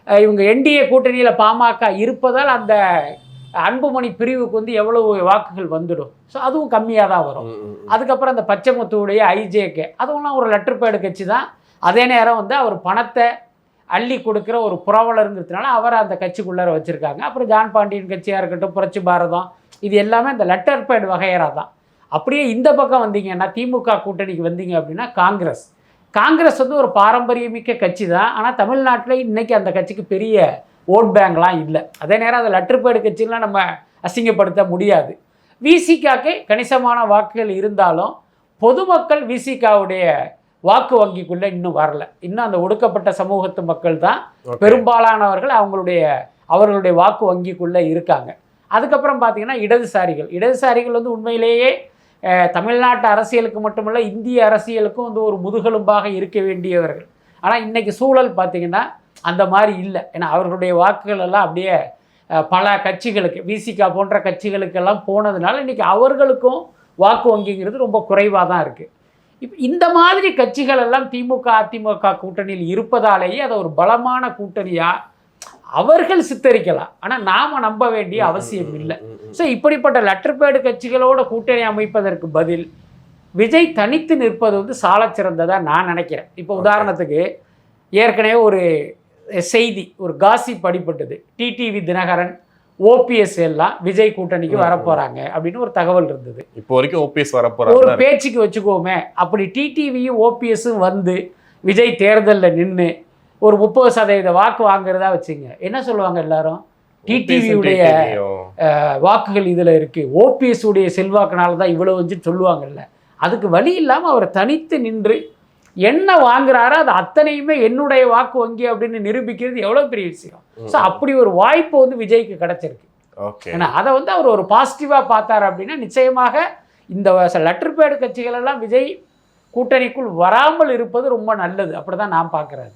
இவங்க என்டிஏ கூட்டணியில் பாமக இருப்பதால் அந்த அன்புமணி பிரிவுக்கு வந்து எவ்வளவு வாக்குகள் வந்துடும். ஸோ அதுவும் கம்மியாக தான் வரும். அதுக்கப்புறம் அந்த பச்சைமுத்துவுடைய ஐஜேகே அதுவெல்லாம் ஒரு லெட்டர் பேடு கட்சி தான். அதே நேரம் வந்து அவர் பணத்தை அள்ளி கொடுக்குற ஒரு புரவலருங்கிறதுனால அவரை அந்த கட்சிக்குள்ளார வச்சுருக்காங்க. அப்புறம் ஜான் பாண்டியன் கட்சியாக இருக்கட்டும், புரட்சி பாரதம், இது எல்லாமே இந்த லெட்டர் பேடு வகையறா தான். அப்படியே இந்த பக்கம் வந்தீங்கன்னா திமுக கூட்டணிக்கு வந்தீங்க அப்படின்னா காங்கிரஸ் வந்து ஒரு பாரம்பரியமிக்க கட்சி தான். ஆனால் தமிழ்நாட்டில் இன்றைக்கி அந்த கட்சிக்கு பெரிய ஓட் பேங்க்லாம் இல்லை. அதே நேரம் அந்த லெட்டர் பேடு கட்சிலாம் நம்ம அசிங்கப்படுத்த முடியாது. விசிகாக்கே கணிசமான வாக்குகள் இருந்தாலும் பொதுமக்கள் விசிகாவுடைய வாக்கு வங்கிக்குள்ளே இன்னும் வரல. இன்னும் அந்த ஒடுக்கப்பட்ட சமூகத்து மக்கள் தான் பெரும்பாலானவர்கள் அவர்களுடைய வாக்கு வங்கிக்குள்ளே இருக்காங்க. அதுக்கப்புறம் பார்த்திங்கன்னா இடதுசாரிகள் வந்து உண்மையிலேயே தமிழ்நாட்டு அரசியலுக்கு மட்டுமல்ல இந்திய அரசியலுக்கும் வந்து ஒரு முதுகெலும்பாக இருக்க வேண்டியவர்கள். ஆனால் இன்றைக்கி சூழல் பார்த்திங்கன்னா அந்த மாதிரி இல்லை. ஏன்னா அவர்களுடைய வாக்குகள் எல்லாம் அப்படியே பல கட்சிகளுக்கு விசிகா போன்ற கட்சிகளுக்கெல்லாம் போனதுனால இன்றைக்கி அவர்களுக்கும் வாக்கு வங்கிங்கிறது ரொம்ப குறைவாக தான் இருக்குது. இப்போ இந்த மாதிரி கட்சிகள் எல்லாம் திமுக அதிமுக கூட்டணியில் இருப்பதாலேயே அதை ஒரு பலமான கூட்டணியாக அவர்கள் சித்தரிக்கலாம். ஆனால் நாம் நம்ப வேண்டிய அவசியம் இல்லை. ஸோ இப்படிப்பட்ட லெட்டர் பேடு கட்சிகளோட கூட்டணி அமைப்பதற்கு பதில் விஜய் தனித்து நிற்பது வந்து சாலச் சிறந்ததாக நான் நினைக்கிறேன். இப்போ உதாரணத்துக்கு ஏற்கனவே ஒரு செய்தி, ஒரு காசிப் அடிபட்டது. டிடிவி தினகரன் ஓபிஎஸ் எல்லாம் விஜய் கூட்டணிக்கு வரப்போகிறாங்க அப்படின்னு ஒரு தகவல் இருந்தது. இப்போ வரைக்கும் ஓபிஎஸ் வரப்போறாங்க ஒரு பேச்சுக்கு வச்சுக்கோமே. அப்படி டிடிவியும் ஓபிஎஸும் வந்து விஜய் தேர்தலில் நின்று ஒரு 30% வாக்கு வாங்குறதா வச்சுங்க, என்ன சொல்லுவாங்க எல்லாரும்? டிடிவியுடைய வாக்குகள் இதில் இருக்குது, ஓபிஎஸ் உடைய செல்வாக்குனால தான் இவ்வளோ வந்து சொல்லுவாங்கல்ல. அதுக்கு வழி இல்லாமல் அவர் தனித்து நின்று என்ன வாங்குறாரோ அது அத்தனையுமே என்னுடைய வாக்கு வங்கி அப்படின்னு நிரூபிக்கிறது எவ்வளோ பெரிய விஷயம். ஸோ அப்படி ஒரு வாய்ப்பு வந்து விஜய்க்கு கிடச்சிருக்கு. ஏன்னா அதை வந்து அவர் ஒரு பாசிட்டிவாக பார்த்தார் அப்படின்னா நிச்சயமாக இந்த லெட்டர் பேடு கட்சிகளெல்லாம் விஜய் கூட்டணிக்குள் வராமல் இருப்பது ரொம்ப நல்லது. அப்படி தான் நான் பார்க்குறேன்.